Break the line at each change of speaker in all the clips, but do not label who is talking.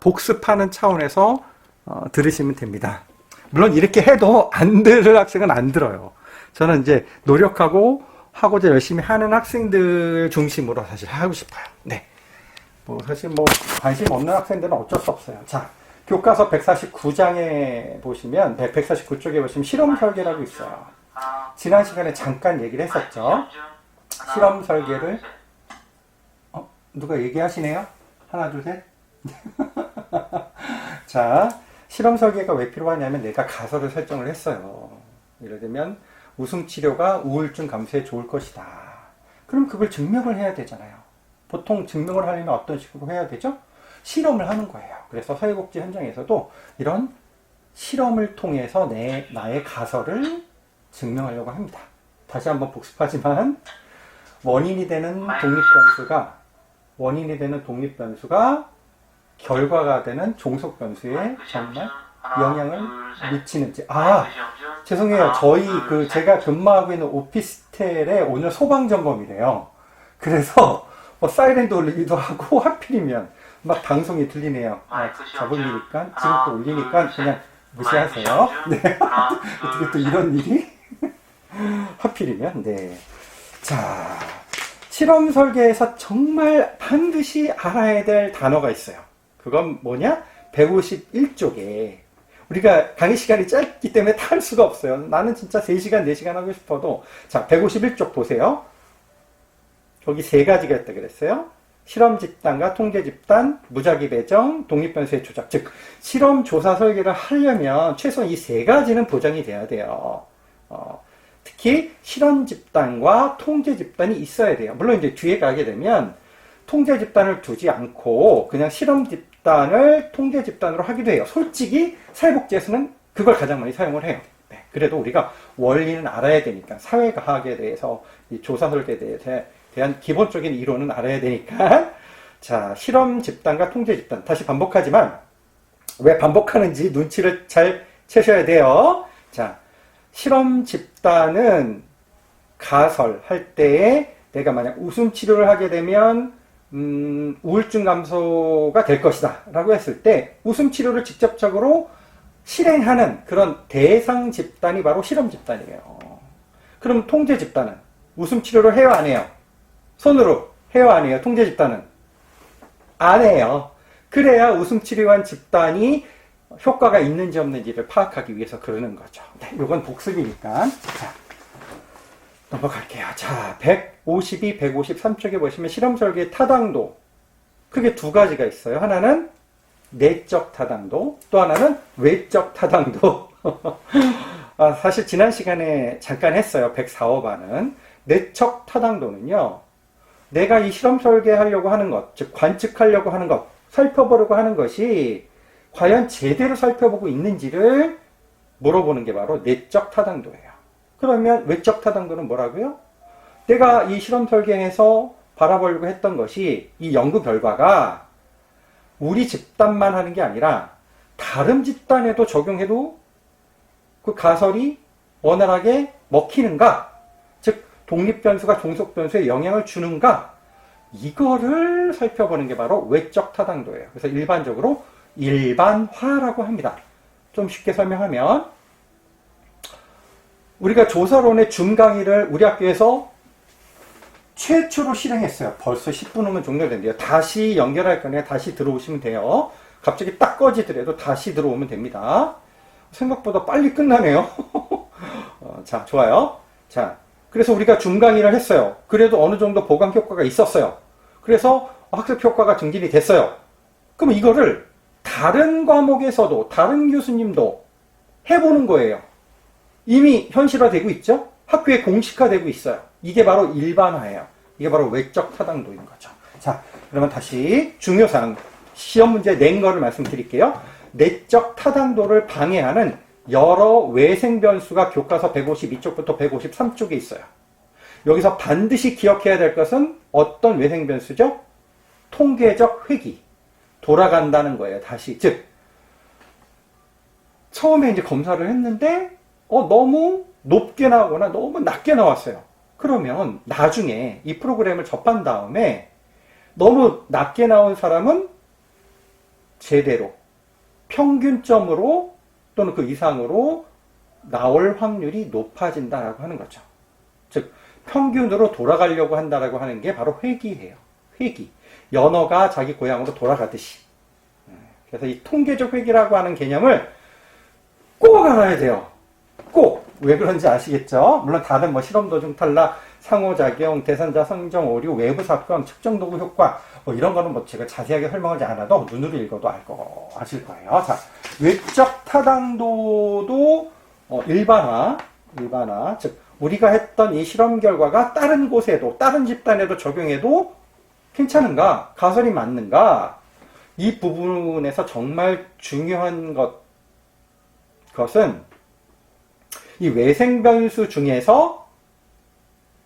복습하는 차원에서 들으시면 됩니다. 물론 이렇게 해도 안 들을 학생은 안 들어요. 저는 이제 노력하고 하고자 열심히 하는 학생들 중심으로 사실 하고 싶어요. 네. 사실 관심 없는 학생들은 어쩔 수 없어요. 자, 교과서 149장에 보시면, 149쪽에 보시면 실험 설계라고 있어요. 지난 시간에 잠깐 얘기를 했었죠. 실험 설계를, 누가 얘기하시네요? 하나, 둘, 셋. 자, 실험 설계가 왜 필요하냐면 내가 가설을 설정을 했어요. 예를 들면, 웃음 치료가 우울증 감소에 좋을 것이다. 그럼 그걸 증명을 해야 되잖아요. 보통 증명을 하려면 어떤 식으로 해야 되죠? 실험을 하는 거예요. 그래서 사회복지 현장에서도 이런 실험을 통해서 나의 가설을 증명하려고 합니다. 다시 한번 복습하지만 원인이 되는 독립변수가 결과가 되는 종속변수에 정말 영향을 미치는지. 죄송해요. 제가 근무하고 있는 오피스텔에 오늘 소방점검이래요. 그래서 사이렌 돌리기도 하고 하필이면 막 방송이 들리네요. 잡을 일이니까 지금 또 올리니까 그냥 무시하세요. 네. 어떻게 또 이런 일이 하필이면. 네. 자, 실험 설계에서 정말 반드시 알아야 될 단어가 있어요. 그건 뭐냐? 151쪽에 우리가 강의 시간이 짧기 때문에 다 할 수가 없어요. 나는 진짜 3시간, 4시간 하고 싶어도. 자, 151쪽 보세요. 거기 3가지가 있다 그랬어요. 실험 집단과 통제 집단, 무작위 배정, 독립변수의 조작. 즉, 실험 조사 설계를 하려면 최소한 이 3가지는 보장이 돼야 돼요. 특히 실험 집단과 통제 집단이 있어야 돼요. 물론 이제 뒤에 가게 되면 통제 집단을 두지 않고 그냥 실험 집단을 통제 집단으로 하기도 해요. 솔직히 사회복지에서는 그걸 가장 많이 사용을 해요. 네, 그래도 우리가 원리는 알아야 되니까, 사회과학에 대해서 이 조사 설계에 대한 기본적인 이론은 알아야 되니까. 자, 실험 집단과 통제 집단. 다시 반복하지만 왜 반복하는지 눈치를 잘 채셔야 돼요. 자, 실험 집단은 가설할 때에 내가 만약 웃음 치료를 하게 되면 우울증 감소가 될 것이다 라고 했을 때 웃음 치료를 직접적으로 실행하는 그런 대상 집단이 바로 실험 집단이에요. 그럼 통제 집단은 웃음 치료를 해요, 안 해요? 손으로 해요, 안 해요? 통제 집단은 안 해요. 그래야 웃음 치료한 집단이 효과가 있는지 없는지를 파악하기 위해서 그러는 거죠. 네, 이건 복습이니까. 자, 넘어갈게요. 자, 152, 153쪽에 보시면 실험 설계의 타당도. 크게 2가지가 있어요. 하나는 내적 타당도, 또 하나는 외적 타당도. 사실 지난 시간에 잠깐 했어요. 104호반은. 내적 타당도는요, 내가 이 실험 설계하려고 하는 것, 즉 관측하려고 하는 것, 살펴보려고 하는 것이 과연 제대로 살펴보고 있는지를 물어보는 게 바로 내적 타당도예요. 그러면 외적 타당도는 뭐라고요? 내가 이 실험 설계에서 바라보려고 했던 것이 이 연구 결과가 우리 집단만 하는 게 아니라 다른 집단에도 적용해도 그 가설이 원활하게 먹히는가? 즉 독립변수가 종속변수에 영향을 주는가? 이거를 살펴보는 게 바로 외적 타당도예요. 그래서 일반적으로 일반화라고 합니다. 좀 쉽게 설명하면 우리가 조사론의 준강의를 우리 학교에서 최초로 실행했어요. 벌써 10분 후면 종료된대요. 다시 연결할 거네. 다시 들어오시면 돼요. 갑자기 딱 꺼지더라도 다시 들어오면 됩니다. 생각보다 빨리 끝나네요. 자, 좋아요. 자, 그래서 우리가 준강의를 했어요. 그래도 어느 정도 보강 효과가 있었어요. 그래서 학습 효과가 증진이 됐어요. 그럼 이거를 다른 과목에서도 다른 교수님도 해보는 거예요. 이미 현실화되고 있죠? 학교에 공식화되고 있어요. 이게 바로 일반화예요. 이게 바로 외적 타당도인 거죠. 자, 그러면 다시 중요사항, 시험 문제 낸 거를 말씀드릴게요. 내적 타당도를 방해하는 여러 외생 변수가 교과서 152쪽부터 153쪽에 있어요. 여기서 반드시 기억해야 될 것은 어떤 외생 변수죠? 통계적 회귀. 돌아간다는 거예요. 다시. 즉, 처음에 이제 검사를 했는데 너무 높게 나오거나 너무 낮게 나왔어요. 그러면 나중에 이 프로그램을 접한 다음에 너무 낮게 나온 사람은 제대로 평균점으로 또는 그 이상으로 나올 확률이 높아진다라고 하는 거죠. 즉 평균으로 돌아가려고 한다라고 하는 게 바로 회귀예요. 회귀. 연어가 자기 고향으로 돌아가듯이. 그래서 이 통계적 회귀라고 하는 개념을 꼭 알아야 돼요. 꼭. 왜 그런지 아시겠죠? 물론 다른 뭐 실험 도중 탈락, 상호작용, 대상자 성정 오류, 외부 사건, 측정 도구 효과 뭐 이런 거는 뭐 제가 자세하게 설명하지 않아도 눈으로 읽어도 아실 거예요. 자, 외적 타당도도 일반화, 즉 우리가 했던 이 실험 결과가 다른 곳에도, 다른 집단에도 적용해도 괜찮은가? 가설이 맞는가? 이 부분에서 정말 중요한 것은 이 외생 변수 중에서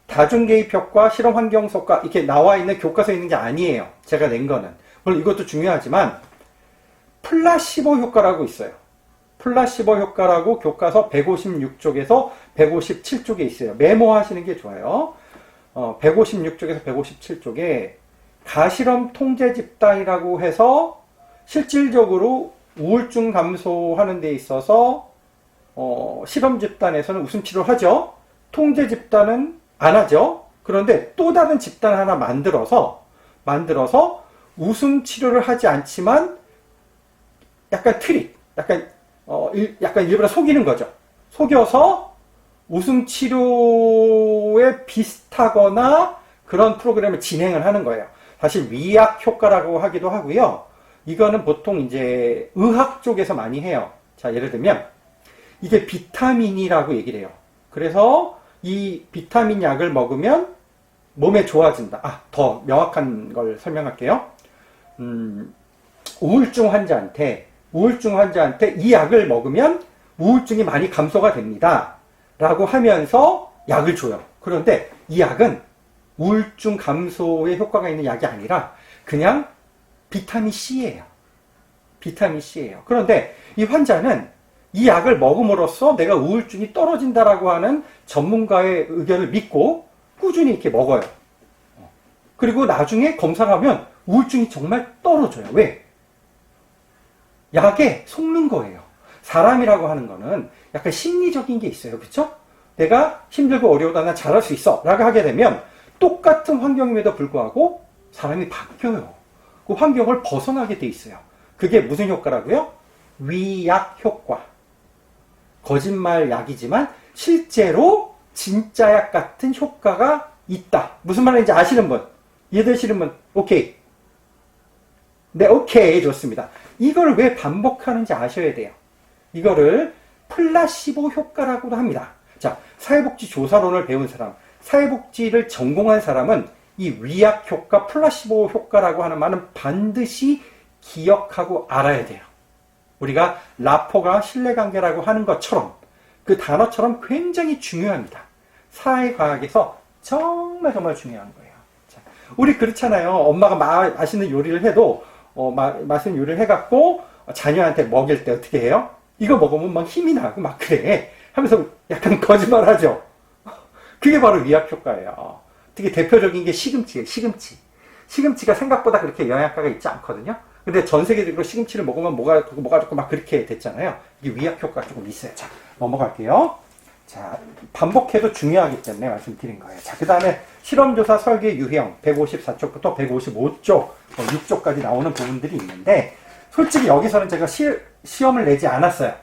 다중 개입 효과, 실험 환경 효과 이렇게 나와 있는 교과서에 있는 게 아니에요. 제가 낸 거는. 물론 이것도 중요하지만 플라시보 효과라고 있어요. 플라시보 효과라고 교과서 156쪽에서 157쪽에 있어요. 메모하시는 게 좋아요. 156쪽에서 157쪽에 가실험 통제 집단이라고 해서 실질적으로 우울증 감소하는 데 있어서 실험 집단에서는 웃음 치료를 하죠. 통제 집단은 안 하죠. 그런데 또 다른 집단 하나 만들어서 웃음 치료를 하지 않지만 약간 트릭, 약간 일부러 속이는 거죠. 속여서 웃음 치료에 비슷하거나 그런 프로그램을 진행을 하는 거예요. 사실 위약 효과라고 하기도 하고요. 이거는 보통 이제 의학 쪽에서 많이 해요. 자, 예를 들면 이게 비타민이라고 얘기를 해요. 그래서 이 비타민 약을 먹으면 몸에 좋아진다. 더 명확한 걸 설명할게요. 우울증 환자한테 이 약을 먹으면 우울증이 많이 감소가 됩니다. 라고 하면서 약을 줘요. 그런데 이 약은 우울증 감소에 효과가 있는 약이 아니라 그냥 비타민 C예요. 비타민 C예요. 그런데 이 환자는 이 약을 먹음으로써 내가 우울증이 떨어진다라고 하는 전문가의 의견을 믿고 꾸준히 이렇게 먹어요. 그리고 나중에 검사를 하면 우울증이 정말 떨어져요. 왜? 약에 속는 거예요. 사람이라고 하는 거는 약간 심리적인 게 있어요. 그렇죠? 내가 힘들고 어려우다 난 잘할 수 있어 라고 하게 되면 똑같은 환경임에도 불구하고 사람이 바뀌어요. 그 환경을 벗어나게 돼 있어요. 그게 무슨 효과라고요? 위약 효과. 거짓말 약이지만 실제로 진짜 약 같은 효과가 있다. 무슨 말인지 아시는 분? 이해되시는 분? 오케이. 네, 오케이. 좋습니다. 이걸 왜 반복하는지 아셔야 돼요. 이거를 플라시보 효과라고도 합니다. 자, 사회복지 조사론을 배운 사람, 사회복지를 전공한 사람은 이 위약 효과, 플라시보 효과라고 하는 말은 반드시 기억하고 알아야 돼요. 우리가 라포가 신뢰관계라고 하는 것처럼 그 단어처럼 굉장히 중요합니다. 사회과학에서 정말 중요한 거예요. 자, 우리 그렇잖아요. 엄마가 맛있는 요리를 해도 맛있는 요리를 해갖고 자녀한테 먹일 때 어떻게 해요? 이거 먹으면 막 힘이 나고 막 그래 하면서 약간 거짓말하죠. 그게 바로 위약 효과예요. 되게 대표적인 게 시금치예요. 시금치가 생각보다 그렇게 영양가가 있지 않거든요. 근데 전 세계적으로 시금치를 먹으면 뭐가 좋고 막 그렇게 됐잖아요. 이게 위약 효과가 조금 있어요. 자, 넘어갈게요. 자, 반복해도 중요하기 때문에 말씀드린 거예요. 자, 그 다음에 실험조사 설계 유형 154쪽부터 155쪽, 6쪽까지 나오는 부분들이 있는데 솔직히 여기서는 제가 시험을 내지 않았어요.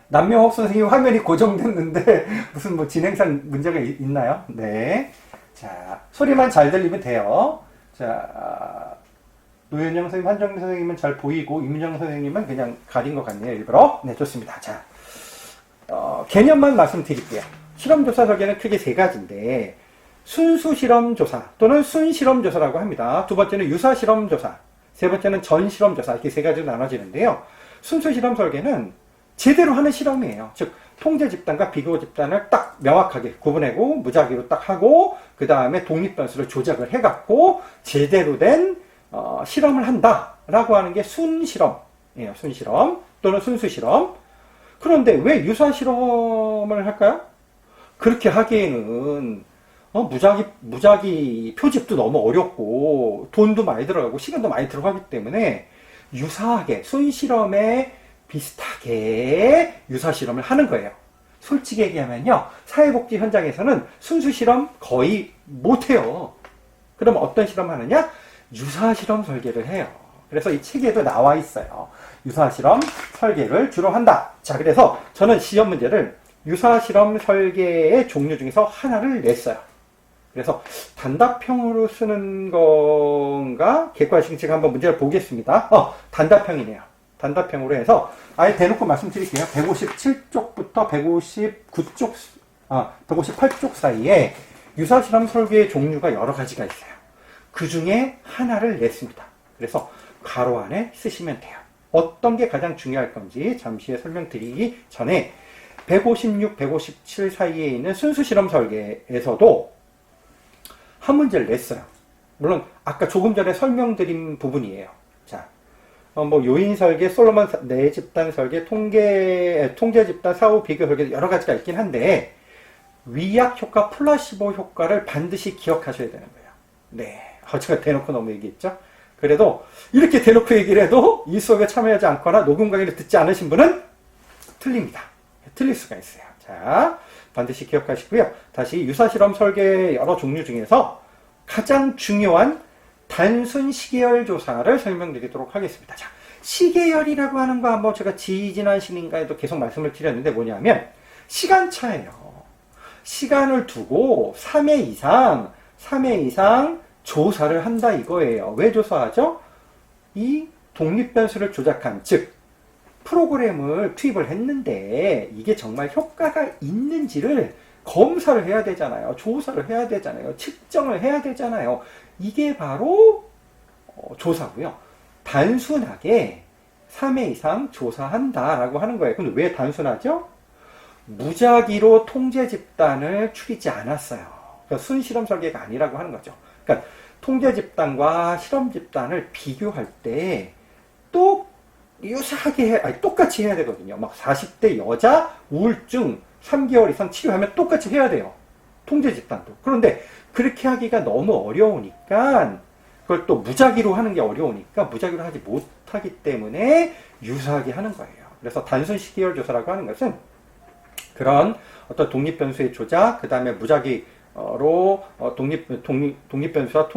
남명옥 선생님 화면이 고정됐는데 무슨 뭐 진행상 문제가 있나요? 네. 자, 소리만 잘 들리면 돼요. 자, 노현영 선생님, 한정민 선생님은 잘 보이고 임은정 선생님은 그냥 가린 것 같네요. 일부러. 네, 좋습니다. 자, 개념만 말씀드릴게요. 실험조사 설계는 크게 세 가지인데 순수 실험조사 또는 순실험조사라고 합니다. 두 번째는 유사 실험조사, 세 번째는 전 실험조사 이렇게 세 가지로 나눠지는데요. 순수 실험 설계는 제대로 하는 실험이에요. 즉 통제 집단과 비교 집단을 딱 명확하게 구분하고 무작위로 딱 하고 그 다음에 독립 변수를 조작을 해갖고 제대로 된 실험을 한다라고 하는 게 순실험이에요. 순실험 또는 순수실험. 그런데 왜 유사 실험을 할까요? 그렇게 하기에는 무작위 표집도 너무 어렵고 돈도 많이 들어가고 시간도 많이 들어가기 때문에 유사하게 순실험에 비슷하게 유사실험을 하는 거예요. 솔직히 얘기하면요, 사회복지 현장에서는 순수실험 거의 못해요. 그럼 어떤 실험 하느냐? 유사실험 설계를 해요. 그래서 이 책에도 나와 있어요. 유사실험 설계를 주로 한다. 자, 그래서 저는 시험 문제를 유사실험 설계의 종류 중에서 하나를 냈어요. 그래서 단답형으로 쓰는 건가? 객관식 제가 한번 문제를 보겠습니다. 단답형이네요. 단답형으로 해서 아예 대놓고 말씀드릴게요. 157쪽부터 159쪽, 158쪽 사이에 유사실험 설계의 종류가 여러 가지가 있어요. 그 중에 하나를 냈습니다. 그래서 괄호 안에 쓰시면 돼요. 어떤 게 가장 중요할 건지 잠시 후에 설명드리기 전에 156, 157 사이에 있는 순수실험 설계에서도 한 문제를 냈어요. 물론 아까 조금 전에 설명드린 부분이에요. 자, 요인 설계, 솔로몬 내 집단 설계, 통제 집단, 사후 비교 설계 여러 가지가 있긴 한데 위약 효과, 플라시보 효과를 반드시 기억하셔야 되는 거예요. 네, 제가 대놓고 너무 얘기했죠. 그래도 이렇게 대놓고 얘기를 해도 이 수업에 참여하지 않거나 녹음 강의를 듣지 않으신 분은 틀립니다. 틀릴 수가 있어요. 자, 반드시 기억하시고요. 다시 유사실험 설계 여러 종류 중에서 가장 중요한 단순 시계열 조사를 설명드리도록 하겠습니다. 자, 시계열이라고 하는 거 한번 제가 지지난 시간에도 계속 말씀을 드렸는데 뭐냐면 시간차예요. 시간을 두고 3회 이상 조사를 한다 이거예요. 왜 조사하죠? 이 독립변수를 조작한, 즉 프로그램을 투입을 했는데 이게 정말 효과가 있는지를 검사를 해야 되잖아요. 조사를 해야 되잖아요. 측정을 해야 되잖아요. 이게 바로 조사고요. 단순하게 3회 이상 조사한다라고 하는 거예요. 근데 왜 단순하죠? 무작위로 통제 집단을 추리지 않았어요. 그러니까 순실험 설계가 아니라고 하는 거죠. 그러니까 통제 집단과 실험 집단을 비교할 때 또 유사하게 똑같이 해야 되거든요. 막 40대 여자 우울증 3개월 이상 치료하면 똑같이 해야 돼요. 통제 집단도. 그런데 그렇게 하기가 너무 어려우니까 그걸 또 무작위로 하는 게 어려우니까 무작위로 하지 못하기 때문에 유사하게 하는 거예요. 그래서 단순 시계열 조사라고 하는 것은 그런 어떤 독립변수의 조작, 그 다음에 무작위로 독립변수와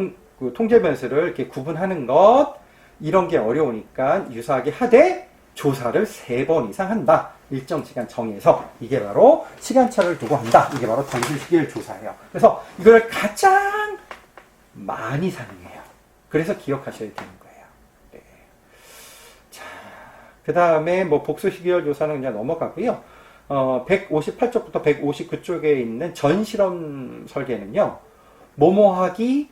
통제변수를 이렇게 구분하는 것, 이런 게 어려우니까 유사하게 하되 조사를 3번 이상 한다. 일정 시간 정해서. 이게 바로 시간차를 두고 한다. 이게 바로 단순 시계열 조사예요. 그래서 이걸 가장 많이 사용해요. 그래서 기억하셔야 되는 거예요. 네. 자, 그 다음에 복수 시계열 조사는 그냥 넘어가고요. 158쪽부터 159쪽에 있는 전실험 설계는요, 뭐뭐하기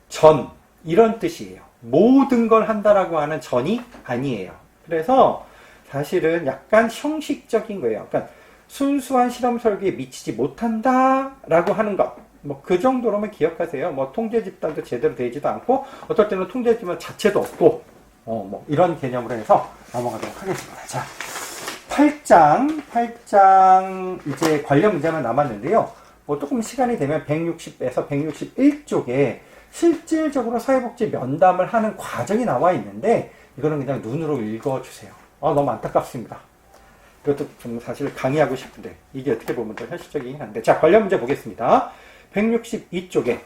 전, 이런 뜻이에요. 모든 걸 한다라고 하는 전이 아니에요. 그래서 사실은 약간 형식적인 거예요. 그러니까 순수한 실험 설계에 미치지 못한다라고 하는 것. 그 정도로만 기억하세요. 통제 집단도 제대로 되지도 않고, 어떨 때는 통제 집단 자체도 없고, 이런 개념으로 해서 넘어가도록 하겠습니다. 자, 8장 이제 관련 문제만 남았는데요. 조금 시간이 되면 160에서 161쪽에 실질적으로 사회복지 면담을 하는 과정이 나와 있는데 이거는 그냥 눈으로 읽어주세요. 너무 안타깝습니다. 이것도 좀 사실 강의하고 싶은데 이게 어떻게 보면 더 현실적이긴 한데, 자, 관련 문제 보겠습니다. 162쪽에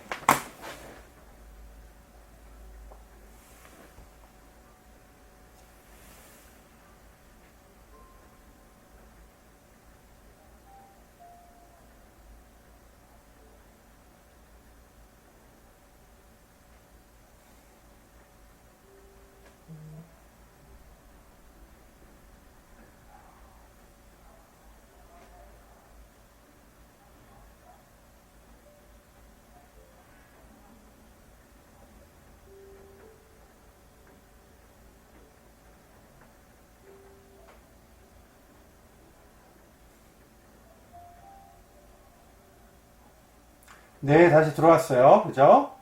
네, 다시 들어왔어요. 그죠?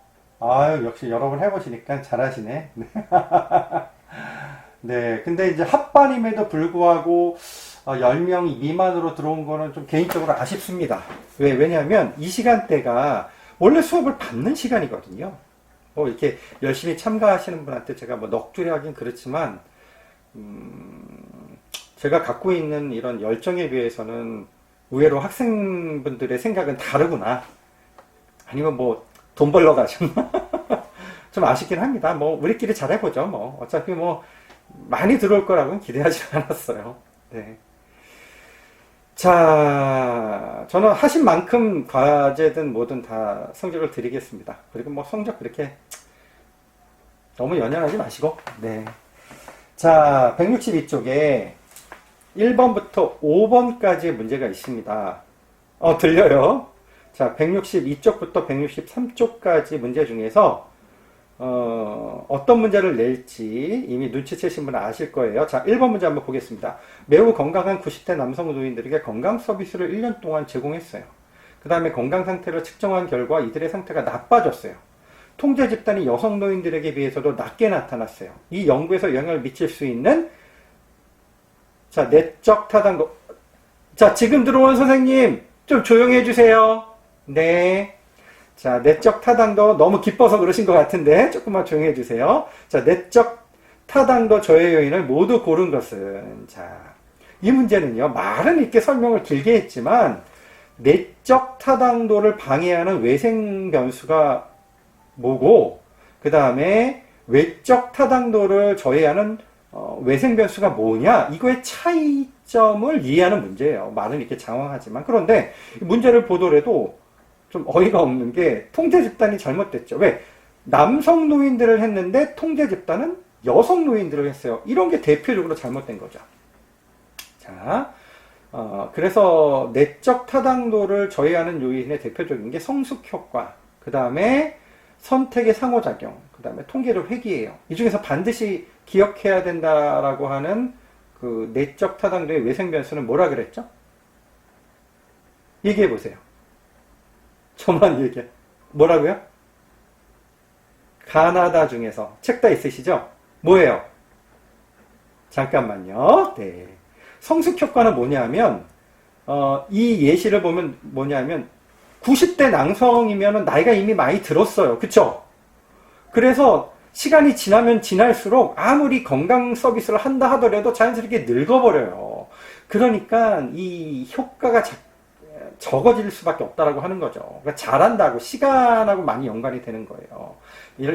아유, 역시 여러 번 해보시니까 잘하시네. 네, 근데 이제 합반임에도 불구하고 10명 미만으로 들어온 거는 좀 개인적으로 아쉽습니다. 왜냐하면 이 시간대가 원래 수업을 받는 시간이거든요. 뭐 이렇게 열심히 참가하시는 분한테 제가 뭐 넋두리 하긴 그렇지만, 제가 갖고 있는 이런 열정에 비해서는 의외로 학생분들의 생각은 다르구나. 아니면 뭐 돈 벌러 가셨나? 좀 아쉽긴 합니다. 뭐 우리끼리 잘해보죠. 뭐 어차피 뭐 많이 들어올 거라고는 기대하지 않았어요. 네. 자, 저는 하신 만큼 과제든 뭐든 다 성적을 드리겠습니다. 그리고 뭐 성적 그렇게 너무 연연하지 마시고. 네. 자, 162쪽에 1번부터 5번까지의 문제가 있습니다. 들려요? 자, 162쪽부터 163쪽까지 문제 중에서 어떤 문제를 낼지 이미 눈치채신 분은 아실 거예요. 자, 1번 문제 한번 보겠습니다. 매우 건강한 90대 남성 노인들에게 건강 서비스를 1년 동안 제공했어요. 그 다음에 건강 상태를 측정한 결과 이들의 상태가 나빠졌어요. 통제 집단이 여성 노인들에게 비해서도 낮게 나타났어요. 이 연구에서 영향을 미칠 수 있는 자, 내적 타당도. 자, 지금 들어온 선생님 좀 조용히 해주세요. 네. 자, 내적 타당도 너무 기뻐서 그러신 것 같은데 조금만 조용히 해주세요. 자, 내적 타당도 저해 요인을 모두 고른 것은, 자, 이 문제는요, 말은 이렇게 설명을 길게 했지만 내적 타당도를 방해하는 외생 변수가 뭐고, 그 다음에 외적 타당도를 저해하는 외생 변수가 뭐냐, 이거의 차이점을 이해하는 문제예요. 말은 이렇게 장황하지만. 그런데 문제를 보더라도 좀 어이가 없는 게 통제 집단이 잘못됐죠. 왜? 남성 노인들을 했는데 통제 집단은 여성 노인들을 했어요. 이런 게 대표적으로 잘못된 거죠. 자, 그래서 내적 타당도를 저해하는 요인의 대표적인 게 성숙 효과, 그 다음에 선택의 상호작용, 그 다음에 통계적 회귀예요. 이 중에서 반드시 기억해야 된다라고 하는 그 내적 타당도의 외생 변수는 뭐라 그랬죠? 얘기해 보세요. 저만 얘기해. 뭐라고요? 가나다 중에서 책 다 있으시죠? 뭐예요? 잠깐만요. 네. 성숙 효과는 뭐냐면 이 예시를 보면 뭐냐면 90대 남성이면 나이가 이미 많이 들었어요. 그쵸? 그래서 시간이 지나면 지날수록 아무리 건강 서비스를 한다 하더라도 자연스럽게 늙어버려요. 그러니까 이 효과가 적어질 수밖에 없다라고 하는 거죠. 그러니까 잘한다고 시간하고 많이 연관이 되는 거예요.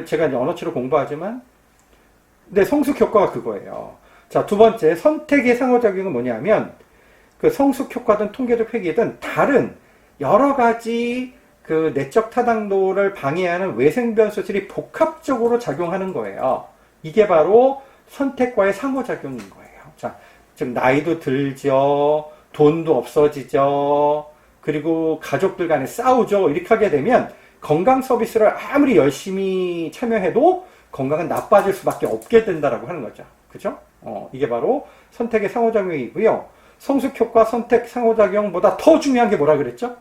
제가 이제 언어치료 공부하지만, 네, 성숙 효과가 그거예요. 자, 두 번째, 선택의 상호작용은 뭐냐면, 그 성숙 효과든 통계적 회귀든 다른 여러 가지 그 내적 타당도를 방해하는 외생 변수들이 복합적으로 작용하는 거예요. 이게 바로 선택과의 상호작용인 거예요. 자, 지금 나이도 들죠, 돈도 없어지죠, 그리고 가족들 간에 싸우죠. 이렇게 하게 되면 건강 서비스를 아무리 열심히 참여해도 건강은 나빠질 수밖에 없게 된다라고 하는 거죠. 그죠? 이게 바로 선택의 상호작용이고요. 성숙 효과, 선택, 상호작용보다 더 중요한 게 뭐라 그랬죠?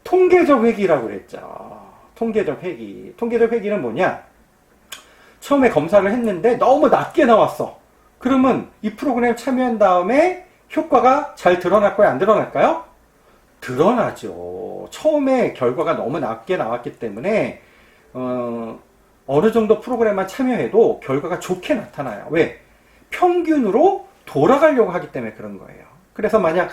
통계적 회귀라고 그랬죠. 통계적 회귀. 통계적 회귀는 뭐냐? 처음에 검사를 했는데 너무 낮게 나왔어. 그러면 이 프로그램에 참여한 다음에 효과가 잘 드러날까요? 안 드러날까요? 드러나죠. 처음에 결과가 너무 낮게 나왔기 때문에 어느 정도 프로그램만 참여해도 결과가 좋게 나타나요. 왜? 평균으로 돌아가려고 하기 때문에 그런 거예요. 그래서 만약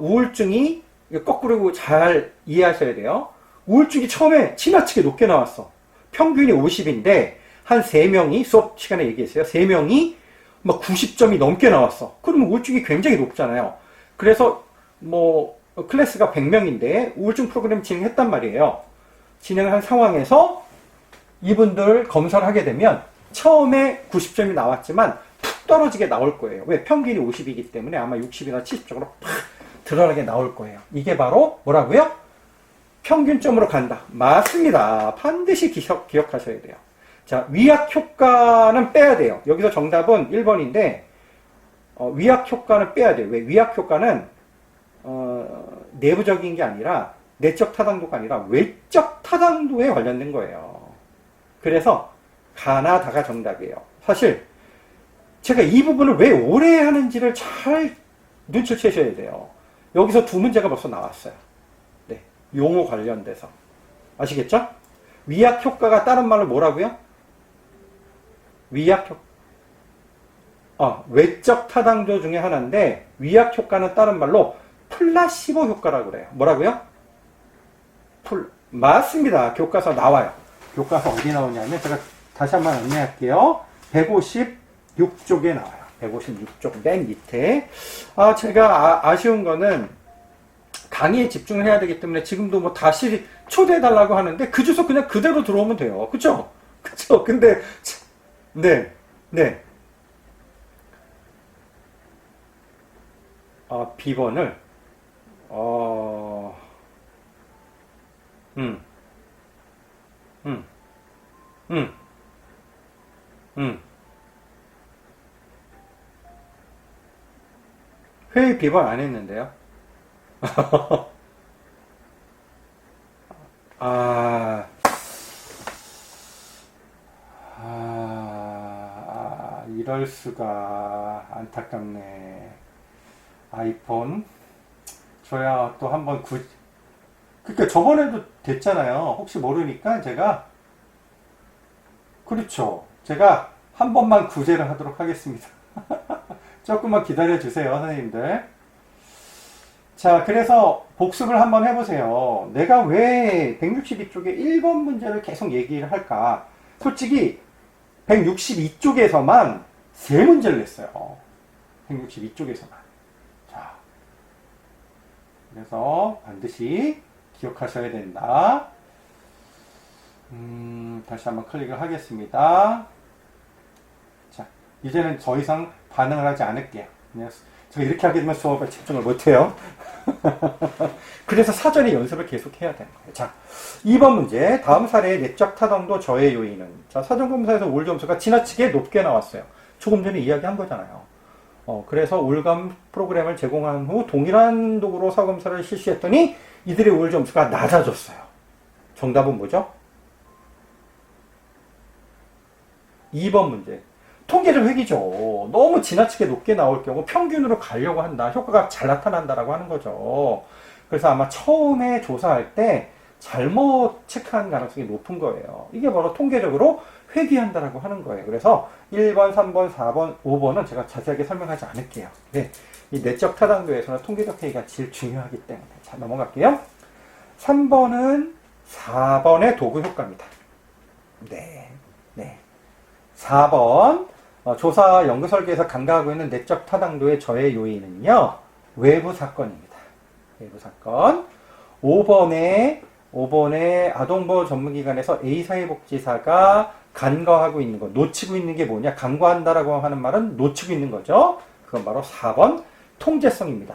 우울증이 거꾸로 잘 이해하셔야 돼요. 우울증이 처음에 지나치게 높게 나왔어. 평균이 50인데 한 3명이 수업 시간에 얘기했어요. 3명이 막 90점이 넘게 나왔어. 그러면 우울증이 굉장히 높잖아요. 그래서 뭐 클래스가 100명인데 우울증 프로그램 진행했단 말이에요. 진행을 한 상황에서 이분들 검사를 하게 되면 처음에 90점이 나왔지만 푹 떨어지게 나올 거예요. 왜? 평균이 50이기 때문에 아마 60이나 70쪽으로 팍 드러나게 나올 거예요. 이게 바로 뭐라고요? 평균점으로 간다. 맞습니다. 반드시 기억하셔야 돼요. 자, 위약 효과는 빼야 돼요. 여기서 정답은 1번인데 위약 효과는 빼야 돼요. 왜? 위약 효과는 내부적인 게 아니라 내적 타당도가 아니라 외적 타당도에 관련된 거예요. 그래서 가나다가 정답이에요. 사실 제가 이 부분을 왜 오래 하는지를 잘 눈치채셔야 돼요. 여기서 두 문제가 벌써 나왔어요. 네. 용어 관련돼서. 아시겠죠? 위약 효과가 다른 말로 뭐라고요? 위약 효과. 외적 타당조 중에 하나인데, 위약 효과는 다른 말로 플라시보 효과라고 그래요. 뭐라고요? 맞습니다. 교과서 나와요. 교과서 어디 나오냐면, 제가 다시 한번 안내할게요. 156쪽에 나와요. 156쪽 맨 밑에. 제가 아쉬운 거는 강의에 집중을 해야 되기 때문에 지금도 뭐 다시 초대해달라고 하는데 그 주소 그냥 그대로 들어오면 돼요. 그쵸? 그쵸? 근데, 네, 네. 비번을, 음, 음, 음, 음. 회의 비번 안 했는데요. 아, 이럴 수가. 안타깝네. 아이폰. 저야 또 한번 그러니까 저번에도 됐잖아요. 혹시 모르니까 제가, 그렇죠. 제가 한 번만 구제를 하도록 하겠습니다. 조금만 기다려 주세요, 선생님들. 자, 그래서 복습을 한번 해보세요. 내가 왜 162쪽에 1번 문제를 계속 얘기를 할까? 솔직히 162쪽에서만 3문제를 냈어요. 162쪽에서만. 자, 그래서 반드시 기억하셔야 된다. 다시 한번 클릭을 하겠습니다. 자, 이제는 더 이상 반응을 하지 않을게요. 제가 이렇게 하게 되면 수업에 집중을 못해요. 그래서 사전에 연습을 계속 해야 되는 거예요. 자, 2번 문제. 다음 사례의 내적 타당도 저해 요인은? 자, 사전검사에서 올 점수가 지나치게 높게 나왔어요. 조금 전에 이야기한 거잖아요. 그래서 올감 프로그램을 제공한 후 동일한 도구로 사검사를 실시했더니 이들의 올 점수가 낮아졌어요. 정답은 뭐죠? 2번 문제. 통계적 획이죠. 너무 지나치게 높게 나올 경우 평균으로 가려고 한다. 효과가 잘 나타난다라고 하는 거죠. 그래서 아마 처음에 조사할 때 잘못 체크한 가능성이 높은 거예요. 이게 바로 통계적으로 회귀한다라고 하는 거예요. 그래서 1번, 3번, 4번, 5번은 제가 자세하게 설명하지 않을게요. 네. 이 내적 타당도에서는 통계적 회의가 제일 중요하기 때문에. 자, 넘어갈게요. 3번은 4번의 도구 효과입니다. 네. 네. 4번. 조사 연구 설계에서 간과하고 있는 내적 타당도의 저해 요인은요, 외부 사건입니다. 외부 사건. 5번에 아동보호 전문기관에서 A사회복지사가 간과하고 있는 거, 놓치고 있는 게 뭐냐? 간과한다라고 하는 말은 놓치고 있는 거죠. 그건 바로 4번 통제성입니다.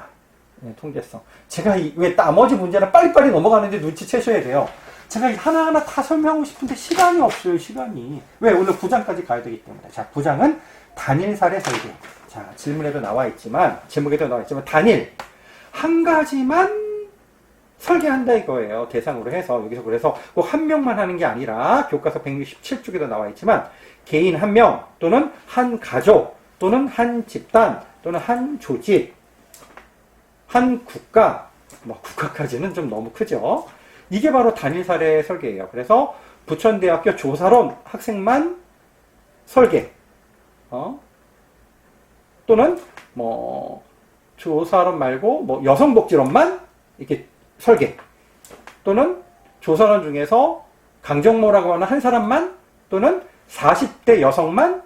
네, 통제성. 제가 왜 나머지 문제는 빨리빨리 넘어가는데 눈치채셔야 돼요. 제가 하나하나 다 설명하고 싶은데 시간이 없어요, 시간이. 왜? 오늘 9장까지 가야 되기 때문에. 자, 9장은 단일 사례 설계. 자, 질문에도 나와 있지만, 제목에도 나와 있지만, 단일. 한 가지만 설계한다 이거예요. 대상으로 해서. 여기서 그래서 꼭 한 명만 하는 게 아니라, 교과서 167쪽에도 나와 있지만, 개인 한 명, 또는 한 가족, 또는 한 집단, 또는 한 조직, 한 국가, 뭐, 국가까지는 좀 너무 크죠. 이게 바로 단일 사례 설계예요. 그래서 부천대학교 조사론 학생만 설계, 또는 뭐 조사론 말고 뭐 여성복지론만 이렇게 설계, 또는 조사론 중에서 강정모라고 하는 한 사람만, 또는 40대 여성만,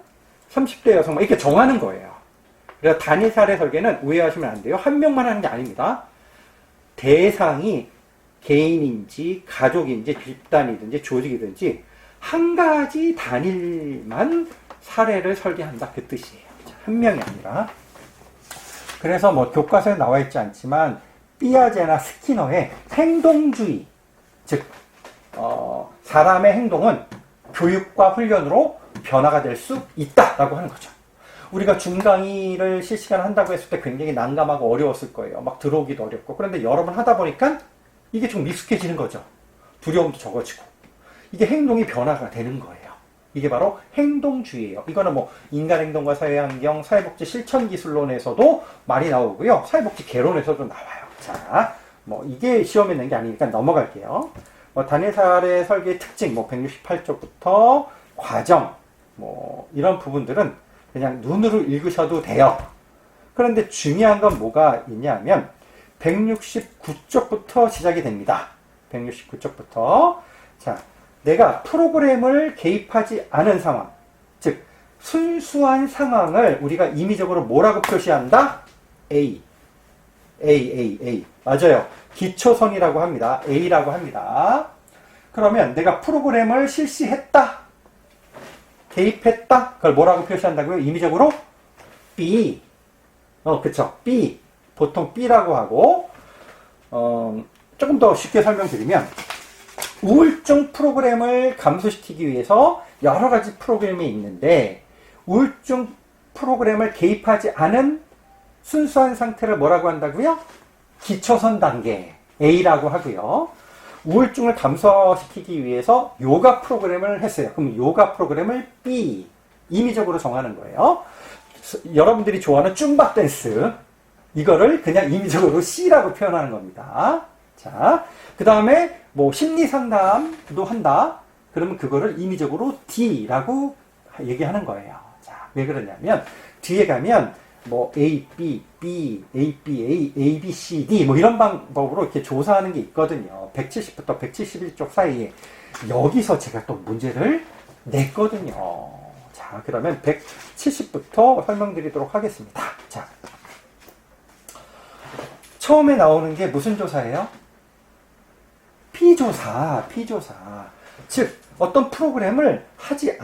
30대 여성만 이렇게 정하는 거예요. 그래서 단일 사례 설계는 오해하시면 안 돼요. 한 명만 하는 게 아닙니다. 대상이 개인인지 가족인지 집단이든지 조직이든지 한 가지 단일만 사례를 설계한다, 그 뜻이에요. 한 명이 아니라. 그래서 뭐 교과서에 나와 있지 않지만 삐아제나 스키너의 행동주의, 즉 사람의 행동은 교육과 훈련으로 변화가 될 수 있다라고 하는 거죠. 우리가 중강의를 실시간 한다고 했을 때 굉장히 난감하고 어려웠을 거예요. 막 들어오기도 어렵고. 그런데 여러 번 하다 보니까 이게 좀 익숙해지는 거죠. 두려움도 적어지고. 이게 행동이 변화가 되는 거예요. 이게 바로 행동주의예요. 이거는 뭐 인간행동과 사회환경, 사회복지 실천기술론에서도 많이 나오고요. 사회복지 개론에서도 나와요. 자, 뭐 이게 시험에 있는 게 아니니까 넘어갈게요. 뭐 단일사례 설계의 특징, 뭐 168쪽부터 과정, 뭐 이런 부분들은 그냥 눈으로 읽으셔도 돼요. 그런데 중요한 건 뭐가 있냐면 169쪽부터 시작이 됩니다. 169쪽부터. 자, 내가 프로그램을 개입하지 않은 상황, 즉 순수한 상황을 우리가 임의적으로 뭐라고 표시한다? A. A. 맞아요. 기초선이라고 합니다. A라고 합니다. 그러면 내가 프로그램을 실시했다. 개입했다. 그걸 뭐라고 표시한다고요? 임의적으로? B. 그쵸. B. 보통 B라고 하고, 조금 더 쉽게 설명드리면, 우울증 프로그램을 감소시키기 위해서 여러 가지 프로그램이 있는데, 우울증 프로그램을 개입하지 않은 순수한 상태를 뭐라고 한다고요? 기초선 단계 A라고 하고요. 우울증을 감소시키기 위해서 요가 프로그램을 했어요. 그럼 요가 프로그램을 B 임의적으로 정하는 거예요. 여러분들이 좋아하는 쭌바 댄스 이거를 그냥 임의적으로 C라고 표현하는 겁니다. 자, 그 다음에 뭐 심리 상담도 한다. 그러면 그거를 임의적으로 D라고 얘기하는 거예요. 자, 왜 그러냐면 뒤에 가면 뭐 A, B, B, A, B, A, B, C, D 뭐 이런 방법으로 이렇게 조사하는 게 있거든요. 170부터 171쪽 사이에 여기서 제가 또 문제를 냈거든요. 자, 그러면 170부터 설명드리도록 하겠습니다. 자, 처음에 나오는 게 무슨 조사예요? P조사. 즉 어떤 프로그램을 하지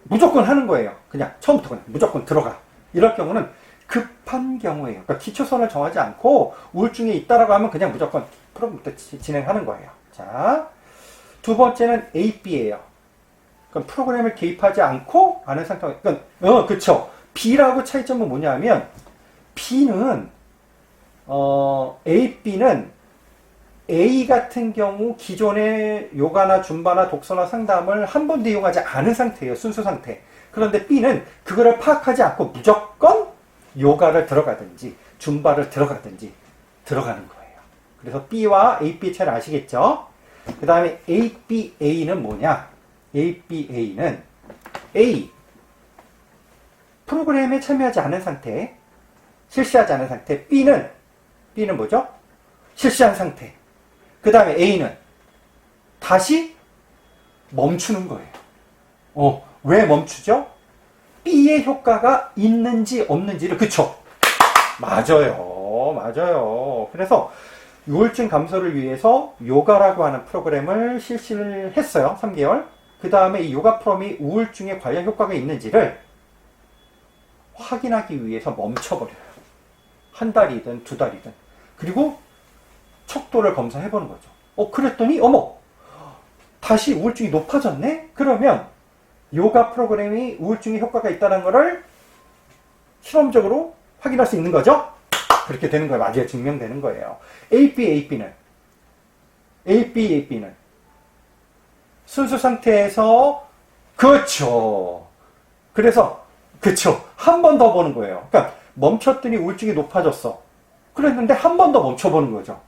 무조건 하는 거예요. 그냥 처음부터 그냥 무조건 들어가. 이럴 경우는 급한 경우예요. 그러니까 기초선을 정하지 않고 우울증이 있다라고 하면 그냥 무조건 프로그램부터 진행하는 거예요. 자, 두 번째는 AB예요. 그럼 프로그램을 개입하지 않고 아는 상태. 그러니까 그쵸. B라고 차이점은 뭐냐면 B는 AB는 A 같은 경우 기존의 요가나 줌바나 독서나 상담을 한 번도 이용하지 않은 상태예요. 순수 상태. 그런데 B는 그거를 파악하지 않고 무조건 요가를 들어가든지 줌바를 들어가든지 들어가는 거예요. 그래서 B와 AB 차이를 아시겠죠? 그 다음에 ABA는 뭐냐? ABA는 A 프로그램에 참여하지 않은 상태, 실시하지 않은 상태. B는 뭐죠? 실시한 상태. 그 다음에 A는 다시 멈추는 거예요. 왜 멈추죠? B의 효과가 있는지 없는지를, 그쵸? 맞아요. 그래서 우울증 감소를 위해서 요가라고 하는 프로그램을 실시를 했어요. 3개월. 그 다음에 이 요가 프로그램이 우울증에 과연 효과가 있는지를 확인하기 위해서 멈춰버려요. 한 달이든 두 달이든. 그리고 척도를 검사해보는 거죠. 그랬더니 다시 우울증이 높아졌네? 그러면 요가 프로그램이 우울증에 효과가 있다는 것을 실험적으로 확인할 수 있는 거죠? 그렇게 되는 거예요. 맞아요. 증명되는 거예요. AB는 순수 상태에서 그렇죠. 그래서 한 번 더 보는 거예요. 그러니까 멈췄더니 우울증이 높아졌어. 그랬는데 한 번 더 멈춰보는 거죠.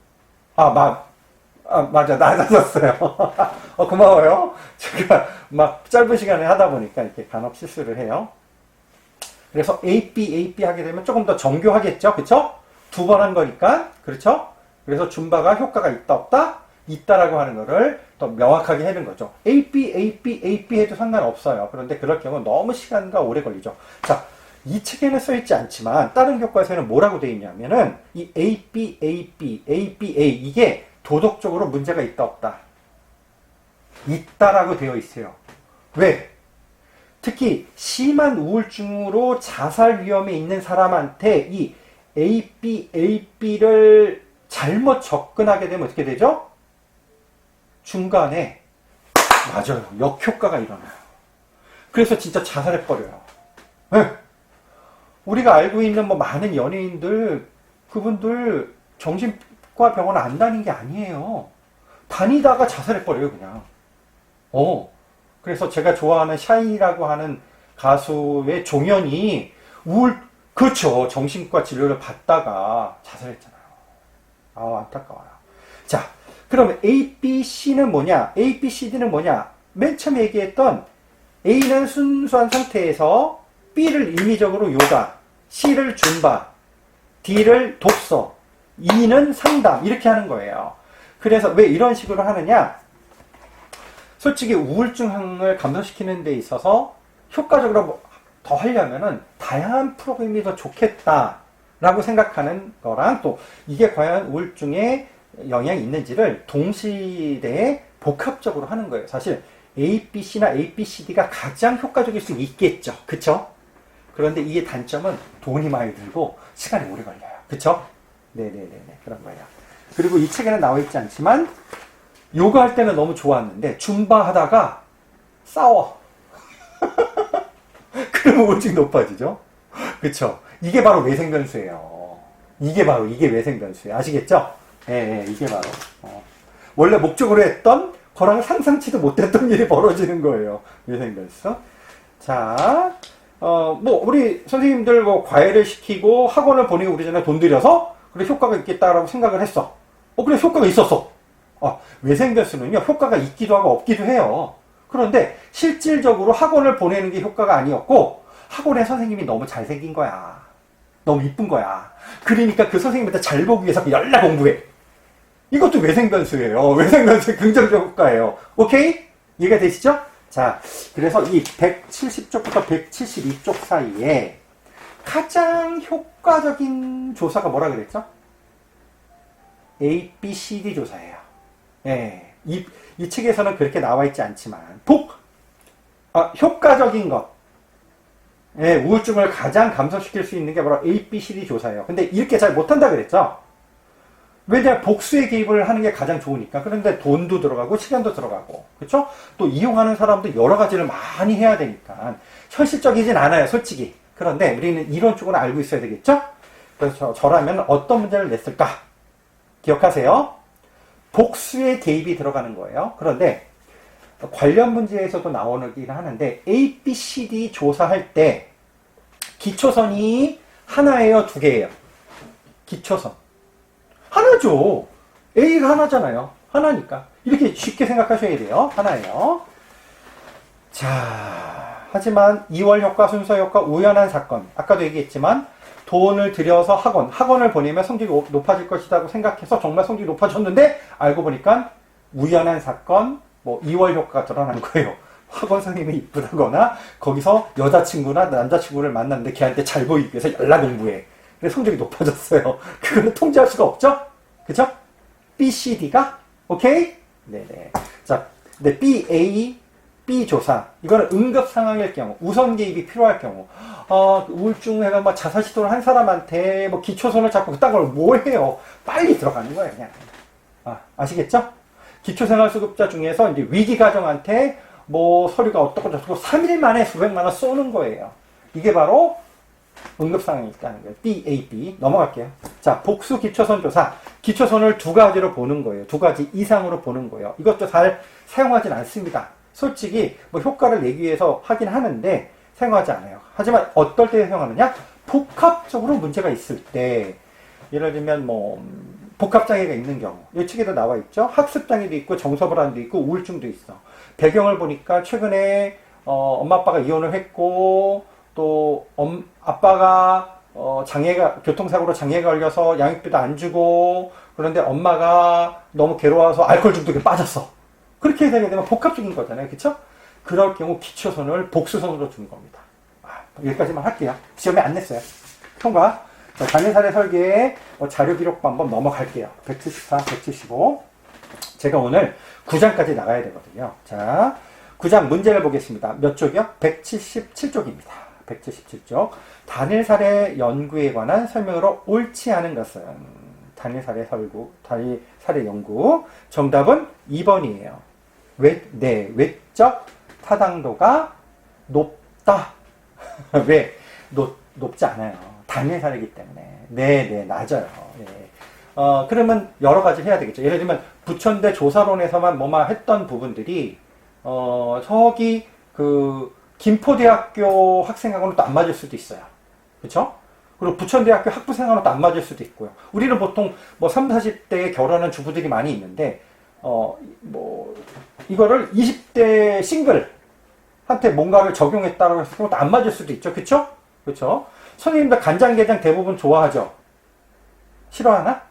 맞아. 낮아졌어요. 고마워요. 제가 막 짧은 시간에 하다 보니까 이렇게 간혹 실수를 해요. 그래서 AB 하게 되면 조금 더 정교하겠죠? 그쵸? 두 번 한 거니까. 그렇죠? 그래서 줌바가 효과가 있다, 없다? 있다라고 하는 거를 더 명확하게 해는 거죠. AB 해도 상관없어요. 그런데 그럴 경우는 너무 시간과 오래 걸리죠. 자, 이 책에는 써있지 않지만 다른 교과서에는 뭐라고 되어 있냐면은 이 ABA 이게 도덕적으로 문제가 있다 없다? 있다라고 되어 있어요. 왜? 특히 심한 우울증으로 자살 위험에 있는 사람한테 이 AB를 잘못 접근하게 되면 어떻게 되죠? 중간에 맞아요. 역효과가 일어나요. 그래서 진짜 자살해버려요. 네. 우리가 알고 있는 많은 연예인들, 그분들 정신과 병원 안 다닌 게 아니에요. 다니다가 자살해버려요, 그냥. 그래서 제가 좋아하는 샤이라고 하는 가수의 종현이 그렇죠. 정신과 진료를 받다가 자살했잖아요. 안타까워요. 자, 그러면 A, B, C는 뭐냐? A, B, C, D는 뭐냐? 맨 처음 얘기했던 A는 순수한 상태에서 B를 임의적으로 요가, C를 줌바, D를 독서, E는 상담 이렇게 하는 거예요. 그래서 왜 이런 식으로 하느냐? 솔직히 우울증을 감소시키는 데 있어서 효과적으로 더 하려면은 다양한 프로그램이 더 좋겠다라고 생각하는 거랑 또 이게 과연 우울증에 영향이 있는지를 동시대에 복합적으로 하는 거예요. 사실 A, B, C나 A, B, C, D가 가장 효과적일 수 있겠죠. 그쵸? 그런데 이게 단점은 돈이 많이 들고 시간이 오래 걸려요. 그쵸? 네네네네. 그런 거예요. 그리고 이 책에는 나와 있지 않지만 요가 할 때는 너무 좋았는데 줌바 하다가 싸워. 그러면 우울증이 높아지죠? 그쵸? 이게 바로 외생변수예요. 이게 외생변수예요. 아시겠죠? 예, 이게 바로. 원래 목적으로 했던 거랑 상상치도 못했던 일이 벌어지는 거예요. 외생변수. 자, 우리 선생님들 과외를 시키고 학원을 보내고 그러잖아요. 돈 들여서. 그래, 효과가 있겠다라고 생각을 했어. 그래, 효과가 있었어. 외생변수는요, 효과가 있기도 하고 없기도 해요. 그런데 실질적으로 학원을 보내는 게 효과가 아니었고, 학원의 선생님이 너무 잘생긴 거야. 너무 이쁜 거야. 그러니까 그 선생님한테 잘 보기 위해서 열나 공부해. 이것도 외생변수예요. 외생변수의 긍정적 효과예요. 오케이? 이해가 되시죠? 자, 그래서 이 170쪽부터 172쪽 사이에 가장 효과적인 조사가 뭐라 그랬죠? A, B, C, D 조사예요. 예. 이 책에서는 그렇게 나와 있지 않지만, 효과적인 것. 예, 우울증을 가장 감소시킬 수 있는 게 바로 A, B, C, D 조사예요. 근데 이렇게 잘 못한다 그랬죠? 왜냐, 복수의 개입을 하는 게 가장 좋으니까. 그런데 돈도 들어가고, 시간도 들어가고. 그쵸? 또 이용하는 사람도 여러 가지를 많이 해야 되니까. 현실적이진 않아요, 솔직히. 그런데 우리는 이런 쪽으로 알고 있어야 되겠죠? 그래서 저라면 어떤 문제를 냈을까? 기억하세요? 복수의 개입이 들어가는 거예요. 그런데 관련 문제에서도 나오긴 하는데 A, B, C, D 조사할 때 기초선이 하나예요, 두 개예요? 기초선. 하나죠. A가 하나잖아요. 하나니까. 이렇게 쉽게 생각하셔야 돼요. 하나예요. 자, 하지만 2월 효과, 순서 효과, 우연한 사건. 아까도 얘기했지만 돈을 들여서 학원을 보내면 성적이 높아질 것이라고 생각해서 정말 성적이 높아졌는데 알고 보니까 우연한 사건, 2월 효과가 드러난 거예요. 학원 선생님이 이쁘다거나 거기서 여자친구나 남자친구를 만났는데 걔한테 잘 보이기 위해서 연락 공부해. 그래서 성적이 높아졌어요. 그거는 통제할 수가 없죠? 그죠? B, C, D가? 오케이? 네네. 자, 근데 B, A, B 조사. 이거는 응급 상황일 경우, 우선 개입이 필요할 경우. 우울증에가 자살 시도를 한 사람한테 기초선을 잡고 그딴 걸 뭘 해요? 빨리 들어가는 거예요, 그냥. 아시겠죠? 기초생활수급자 중에서 이제 위기가정한테 서류가 어떻고 저떻고 3일 만에 수백만 원 쏘는 거예요. 이게 바로 응급상황이 있다는 거예요. B, A, B. 넘어갈게요. 자, 복수 기초선 조사. 기초선을 두 가지로 보는 거예요. 두 가지 이상으로 보는 거예요. 이것도 잘 사용하진 않습니다. 솔직히 효과를 내기 위해서 하긴 하는데 사용하지 않아요. 하지만 어떨 때 사용하느냐? 복합적으로 문제가 있을 때, 예를 들면 복합장애가 있는 경우, 이 책에도 나와 있죠. 학습장애도 있고 정서불안도 있고 우울증도 있어. 배경을 보니까 최근에 엄마 아빠가 이혼을 했고 또 아빠가 교통사고로 장애가 걸려서 양육비도 안 주고, 그런데 엄마가 너무 괴로워서 알코올 중독에 빠졌어. 그렇게 되게 되면 복합적인 거잖아요. 그쵸? 그럴 경우 기초선을 복수선으로 두는 겁니다. 여기까지만 할게요. 시험에 안 냈어요. 통과. 자, 단일사례 설계의 자료 기록부 한번 넘어갈게요. 174, 175. 제가 오늘 9장까지 나가야 되거든요. 자, 9장 문제를 보겠습니다. 몇 쪽이요? 177쪽입니다. 177쪽. 단일사례 연구에 관한 설명으로 옳지 않은 것은 단일사례 연구. 정답은 2번이에요. 외적 타당도가 높다. 왜? 높지 않아요. 단일사례이기 때문에. 네, 낮아요. 네. 그러면 여러 가지 해야 되겠죠. 예를 들면, 부천대 조사론에서만 했던 부분들이, 저기, 김포대학교 학생하고는 또 안 맞을 수도 있어요. 그쵸? 그리고 부천대학교 학부생하고도 안 맞을 수도 있고요. 우리는 보통 뭐 30, 40대에 결혼한 주부들이 많이 있는데, 이거를 20대 싱글한테 뭔가를 적용했다고 해서 그것도 안 맞을 수도 있죠. 그쵸? 그쵸? 선생님들 간장게장 대부분 좋아하죠? 싫어하나?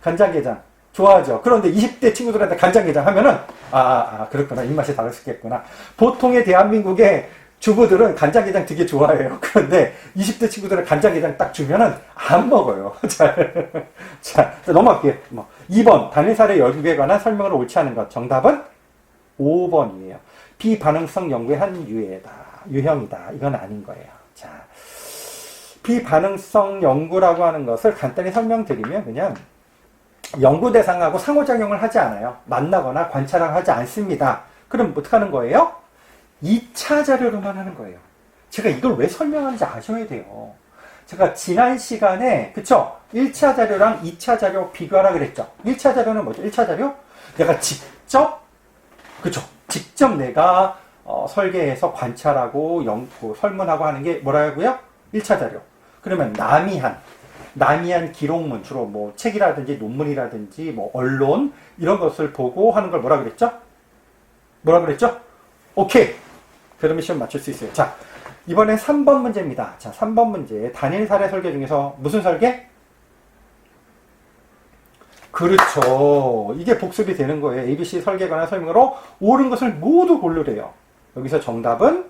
간장게장. 좋아하죠. 그런데 20대 친구들한테 간장게장 하면은, 그렇구나. 입맛이 다를 수 있겠구나. 보통의 대한민국의 주부들은 간장게장 되게 좋아해요. 그런데 20대 친구들은 간장게장 딱 주면은 안 먹어요. 자, 넘어갈게요. 2번, 단일사례 연구에 관한 설명을 옳지 않은 것. 정답은 5번이에요. 비반응성 연구의 한 유형이다. 이건 아닌 거예요. 자, 비반응성 연구라고 하는 것을 간단히 설명드리면 그냥 연구 대상하고 상호작용을 하지 않아요. 만나거나 관찰을 하지 않습니다. 그럼 어떻게 하는 거예요? 2차 자료로만 하는 거예요. 제가 이걸 왜 설명하는지 아셔야 돼요. 제가 지난 시간에, 그쵸? 1차 자료랑 2차 자료 비교하라 그랬죠? 1차 자료는 뭐죠? 1차 자료? 내가 직접, 그쵸? 직접 내가 설계해서 관찰하고 설문하고 하는 게 뭐라고요? 1차 자료. 그러면 남이한 기록문, 주로 뭐 책이라든지 논문이라든지 뭐 언론 이런 것을 보고 하는 걸 뭐라 그랬죠? 오케이. 그러면 시험 맞출 수 있어요. 자, 이번엔 3번 문제입니다. 자, 3번 문제. 단일 사례 설계 중에서 무슨 설계? 그렇죠. 이게 복습이 되는 거예요. ABC 설계에 관한 설명으로 옳은 것을 모두 고르래요. 여기서 정답은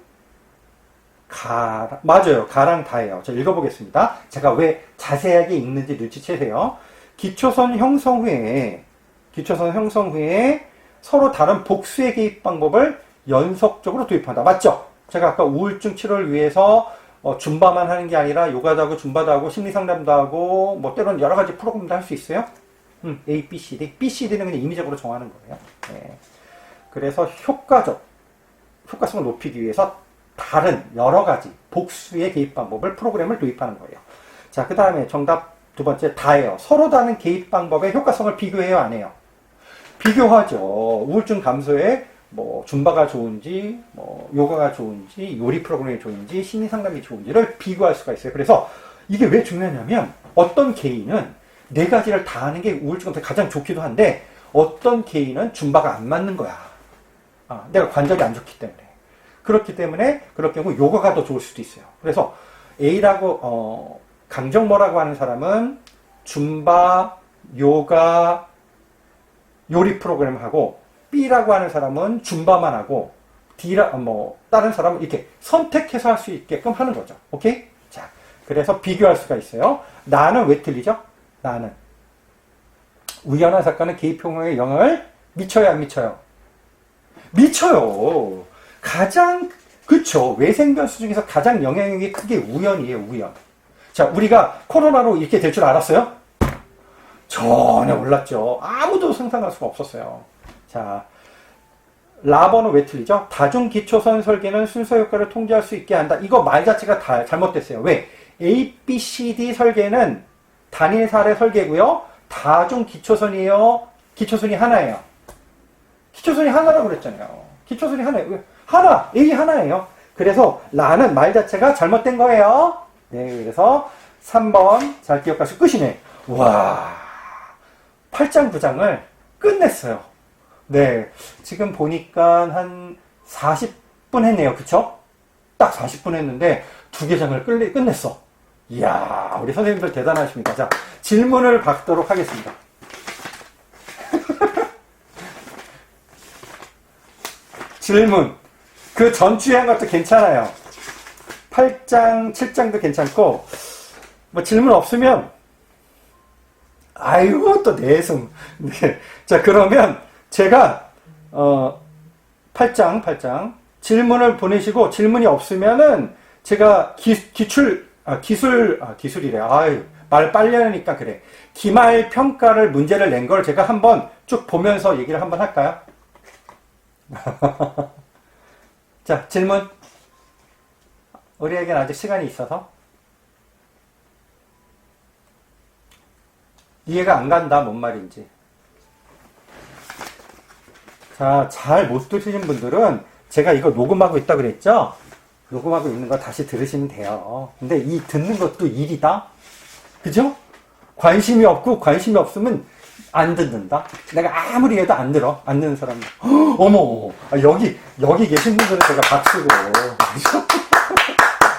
맞아요. 가랑 다예요. 자, 읽어보겠습니다. 제가 왜 자세하게 읽는지 눈치채세요. 기초선 형성 후에 서로 다른 복수의 개입 방법을 연속적으로 도입한다. 맞죠? 제가 아까 우울증 치료를 위해서 줌바만 하는 게 아니라 요가도 하고 줌바도 하고 심리상담도 하고 뭐 때로는 여러 가지 프로그램도 할 수 있어요. A, B, C, D. B, C, D는 그냥 임의적으로 정하는 거예요. 네. 그래서 효과성을 높이기 위해서 다른 여러 가지 복수의 개입 방법을 프로그램을 도입하는 거예요. 자, 그 다음에 정답 두 번째 다예요. 서로 다른 개입 방법의 효과성을 비교해요, 안 해요? 비교하죠. 우울증 감소에 뭐 줌바가 좋은지, 뭐 요가가 좋은지, 요리 프로그램이 좋은지, 심리 상담이 좋은지를 비교할 수가 있어요. 그래서 이게 왜 중요하냐면 어떤 개인은 네 가지를 다 하는 게 우울증한테 가장 좋기도 한데 어떤 개인은 줌바가 안 맞는 거야. 내가 관절이 안 좋기 때문에. 그렇기 때문에 그럴 경우 요가가 더 좋을 수도 있어요. 그래서 A라고 강정모라고 하는 사람은 줌바, 요가, 요리 프로그램 하고 B라고 하는 사람은 줌바만 하고 다른 사람은 이렇게 선택해서 할 수 있게끔 하는 거죠. 오케이? 자, 그래서 비교할 수가 있어요. 나는 왜 틀리죠? 나는 우연한 사건은 개입 효과에 영향을 미쳐요, 안 미쳐요? 미쳐요. 그쵸. 외생 변수 중에서 가장 영향력이 크게 우연이에요, 우연. 자, 우리가 코로나로 이렇게 될 줄 알았어요? 전혀 몰랐죠. 아무도 상상할 수가 없었어요. 자, 라버는 왜 틀리죠? 다중 기초선 설계는 순서 효과를 통제할 수 있게 한다. 이거 말 자체가 다 잘못됐어요. 왜? A, B, C, D 설계는 단일 사례 설계고요. 다중 기초선이에요. 기초선이 하나예요. 기초선이 하나라고 그랬잖아요. 기초선이 하나예요. A 하나예요. 그래서 라는 말 자체가 잘못된 거예요. 네, 그래서 3번 잘 기억하시고 끝이네. 와, 8장 9장을 끝냈어요. 네, 지금 보니까 한 40분 했네요. 그쵸? 딱 40분 했는데 2개장을 끝냈어. 이야, 우리 선생님들 대단하십니다. 자, 질문을 받도록 하겠습니다. 질문. 그 전주에 한 것도 괜찮아요. 8장, 7장도 괜찮고, 뭐 질문 없으면, 아이고, 또 내숭. 네. 자, 그러면 제가, 8장, 질문을 보내시고, 질문이 없으면은, 제가 기술이래. 아유, 말 빨리 하니까 그래. 기말 평가를 문제를 낸 걸 제가 한번 쭉 보면서 얘기를 한번 할까요? 자, 질문. 우리에겐 아직 시간이 있어서. 이해가 안 간다, 뭔 말인지. 자, 잘 못 들으신 분들은 제가 이거 녹음하고 있다 그랬죠? 녹음하고 있는 거 다시 들으시면 돼요. 근데 이 듣는 것도 일이다? 그죠? 관심이 없고 관심이 없으면 안 듣는다? 내가 아무리 해도 안 들어. 안 듣는 사람. 어머, 여기 계신 분들은 제가 박수고.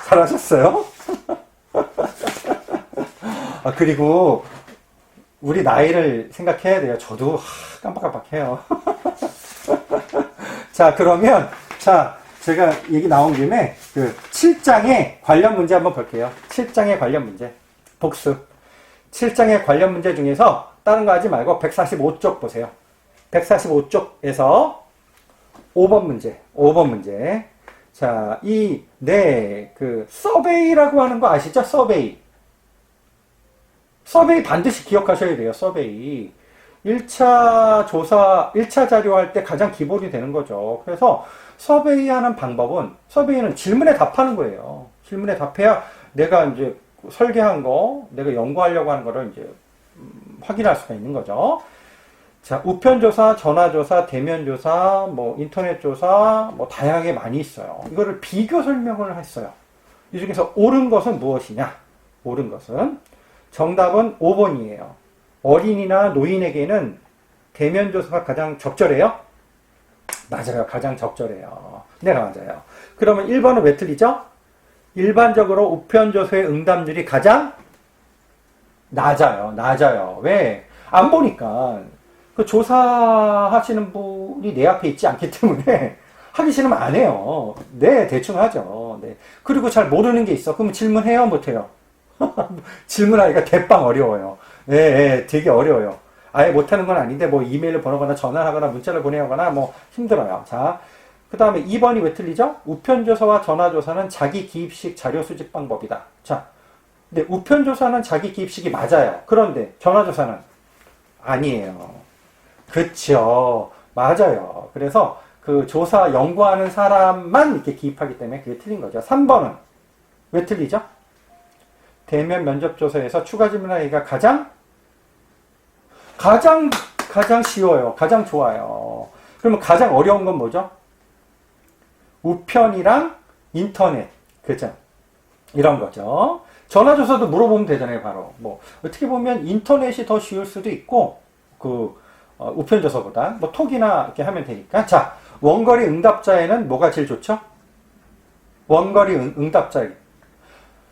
잘하셨어요? 그리고 우리 나이를 생각해야 돼요. 저도 깜빡깜빡해요. 자, 그러면 제가 얘기 나온 김에 그 7장의 관련 문제 한번 볼게요. 7장의 관련 문제. 복습. 7장의 관련 문제 중에서 다른 거 하지 말고 145쪽 보세요. 145쪽에서 5번 문제. 자, 그 서베이라고 하는 거 아시죠? 서베이 반드시 기억하셔야 돼요. 서베이. 1차 조사, 1차 자료할 때 가장 기본이 되는 거죠. 그래서 서베이 하는 방법은, 서베이는 질문에 답하는 거예요. 질문에 답해야 내가 이제 설계한 거, 내가 연구하려고 하는 거를 이제 확인할 수가 있는 거죠. 자, 우편조사, 전화조사, 대면조사, 뭐 인터넷조사, 뭐 다양하게 많이 있어요. 이거를 비교 설명을 했어요. 이 중에서 옳은 것은 무엇이냐? 옳은 것은 정답은 5번이에요. 어린이나 노인에게는 대면조사가 가장 적절해요? 맞아요. 가장 적절해요. 네, 맞아요. 그러면 1번은 왜 틀리죠? 일반적으로 우편조사의 응답률이 가장 낮아요. 왜? 안 보니까. 그 조사하시는 분이 내 앞에 있지 않기 때문에 하기 싫으면 안 해요. 네, 대충 하죠. 네. 그리고 잘 모르는 게 있어. 그러면 질문해요? 못해요? 질문하기가 대빵 어려워요. 예, 되게 어려워요. 아예 못하는 건 아닌데, 뭐, 이메일을 보내거나, 전화를 하거나, 문자를 보내거나, 뭐, 힘들어요. 자, 그 다음에 2번이 왜 틀리죠? 우편조사와 전화조사는 자기 기입식 자료 수집 방법이다. 자, 근데 우편조사는 자기 기입식이 맞아요. 그런데 전화조사는 아니에요. 그쵸. 맞아요. 그래서 그 조사 연구하는 사람만 이렇게 기입하기 때문에 그게 틀린 거죠. 3번은 왜 틀리죠? 대면 면접조사에서 추가 질문하기가 가장 쉬워요. 가장 좋아요. 그러면 가장 어려운 건 뭐죠? 우편이랑 인터넷. 그죠? 이런 거죠. 전화조사도 물어보면 되잖아요, 바로. 뭐, 어떻게 보면 인터넷이 더 쉬울 수도 있고, 우편조사보다. 뭐, 톡이나 이렇게 하면 되니까. 자, 원거리 응답자에는 뭐가 제일 좋죠? 원거리 응답자에게.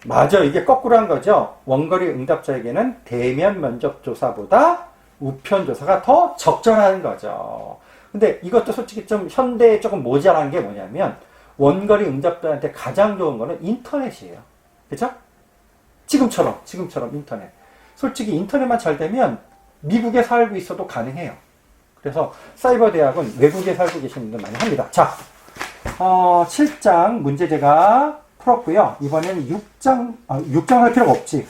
맞아, 이게 거꾸로 한 거죠. 원거리 응답자에게는 대면 면접조사보다 우편조사가 더 적절한 거죠. 근데 이것도 솔직히 좀 현대에 조금 모자란 게 뭐냐면 원거리 응답자한테 가장 좋은 거는 인터넷이에요. 그죠? 지금처럼 인터넷. 솔직히 인터넷만 잘 되면 미국에 살고 있어도 가능해요. 그래서 사이버 대학은 외국에 살고 계시는 분들 많이 합니다. 자, 7장 문제 제가 풀었고요. 이번에는 6장 할 필요가 없지.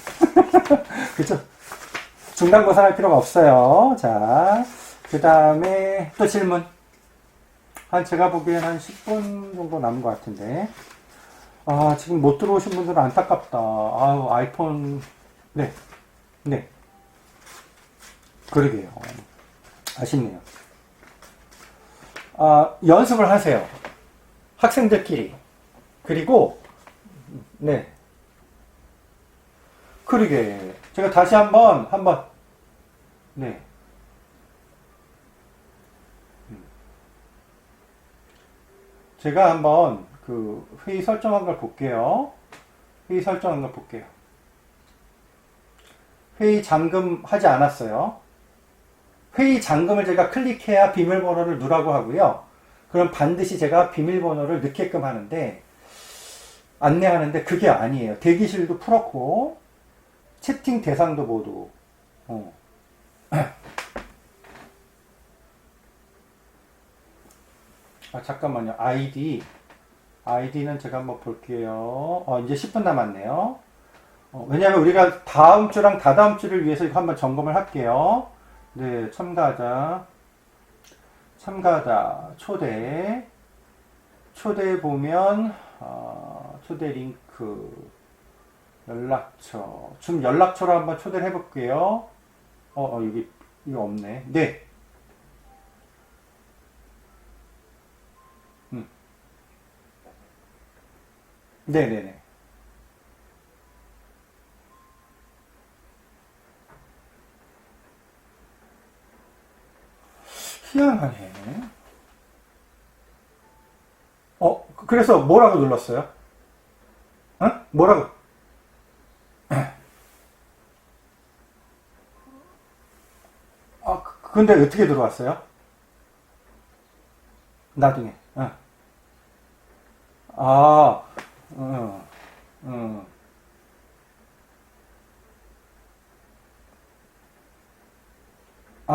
그죠? 중간고사 할 필요가 없어요. 자, 그 다음에 또 질문. 제가 보기엔 한 10분 정도 남은 것 같은데. 지금 못 들어오신 분들은 안타깝다. 아이폰. 네. 그러게요. 아쉽네요. 연습을 하세요. 학생들끼리. 그리고, 네. 그러게. 제가 다시 한번, 네. 제가 한번 그 회의 설정한 걸 볼게요. 회의 잠금 하지 않았어요. 회의 잠금을 제가 클릭해야 비밀번호를 누라고 하고요. 그럼 반드시 제가 비밀번호를 넣게끔 하는데, 안내하는데 그게 아니에요. 대기실도 풀었고, 채팅 대상도 모두. 잠깐만요. 아이디는 제가 한번 볼게요. 이제 10분 남았네요. 왜냐하면 우리가 다음 주랑 다다음 주를 위해서 이거 한번 점검을 할게요. 네, 참가자, 초대 보면, 초대 링크, 연락처. 좀 연락처로 한번 초대를 해볼게요. 이거 없네. 네. 네네네. 희한하네. 그래서 뭐라고 눌렀어요? 뭐라고? 근데 어떻게 들어왔어요? 나중에. 아, 어, 어.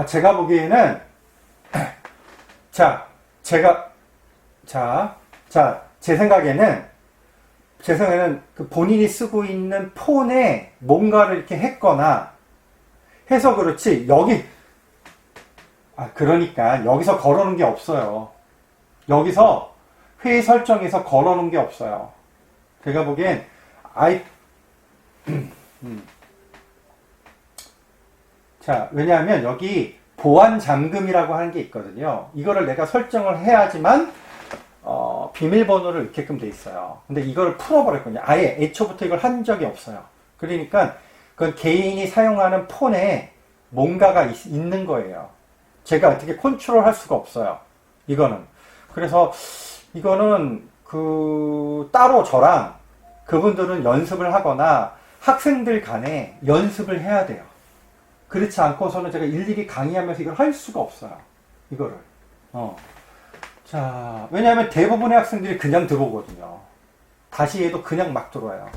제가 보기에는, 자, 제가, 제 생각에는 그 본인이 쓰고 있는 폰에 뭔가를 이렇게 했거나 해서 그렇지, 그러니까 여기서 걸어놓은 게 없어요. 여기서 회의 설정에서 걸어놓은 게 없어요. 제가 보기엔, 아이, 자, 왜냐하면 여기 보안 잠금이라고 하는 게 있거든요. 이거를 내가 설정을 해야지만 비밀번호를 넣게끔 돼 있어요. 근데 이걸 풀어버렸거든요. 아예 애초부터 이걸 한 적이 없어요. 그러니까 그건 개인이 사용하는 폰에 뭔가가 있는 거예요. 제가 어떻게 컨트롤 할 수가 없어요. 이거는. 그래서 이거는 따로 저랑 그분들은 연습을 하거나 학생들 간에 연습을 해야 돼요. 그렇지 않고서는 제가 일일이 강의하면서 이걸 할 수가 없어요. 이거를. 자, 왜냐하면 대부분의 학생들이 그냥 들어오거든요. 다시 해도 그냥 막 들어와요.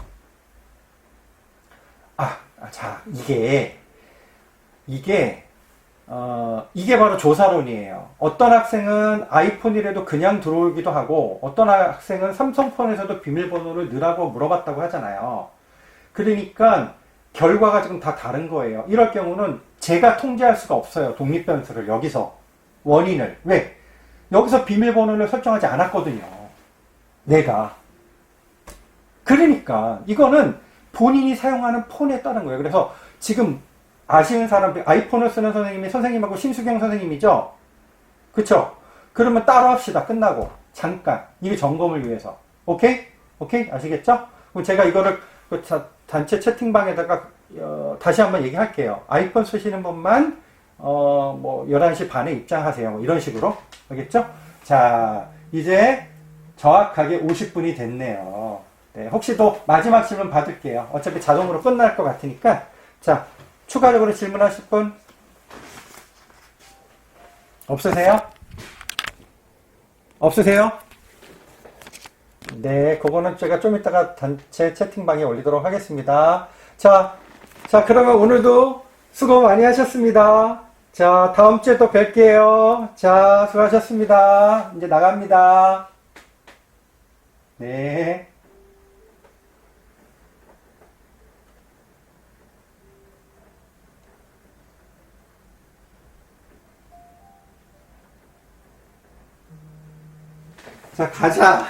자, 이게 바로 조사론이에요. 어떤 학생은 아이폰이라도 그냥 들어오기도 하고, 어떤 학생은 삼성폰에서도 비밀번호를 넣으라고 물어봤다고 하잖아요. 그러니까, 결과가 지금 다 다른 거예요. 이럴 경우는 제가 통제할 수가 없어요. 독립변수를 여기서. 원인을. 왜? 여기서 비밀번호를 설정하지 않았거든요. 내가. 그러니까 이거는 본인이 사용하는 폰에 따른 거예요. 그래서 지금 아시는 사람, 아이폰을 쓰는 선생님이 선생님하고 신수경 선생님이죠? 그쵸? 그러면 따로 합시다. 끝나고. 잠깐. 이게 점검을 위해서. 오케이? 오케이? 아시겠죠? 그럼 제가 이거를 단체 채팅방에다가 다시 한번 얘기할게요. 아이폰 쓰시는 분만 11시 반에 입장하세요. 뭐 이런 식으로. 알겠죠? 자, 이제 정확하게 50분이 됐네요. 네, 혹시 또 마지막 질문 받을게요. 어차피 자동으로 끝날 것 같으니까. 자, 추가적으로 질문하실 분? 없으세요? 없으세요? 네, 그거는 제가 좀 이따가 단체 채팅방에 올리도록 하겠습니다. 자, 그러면 오늘도 수고 많이 하셨습니다. 자, 다음 주에 또 뵐게요. 자, 수고하셨습니다. 이제 나갑니다. 네. 자, 가자.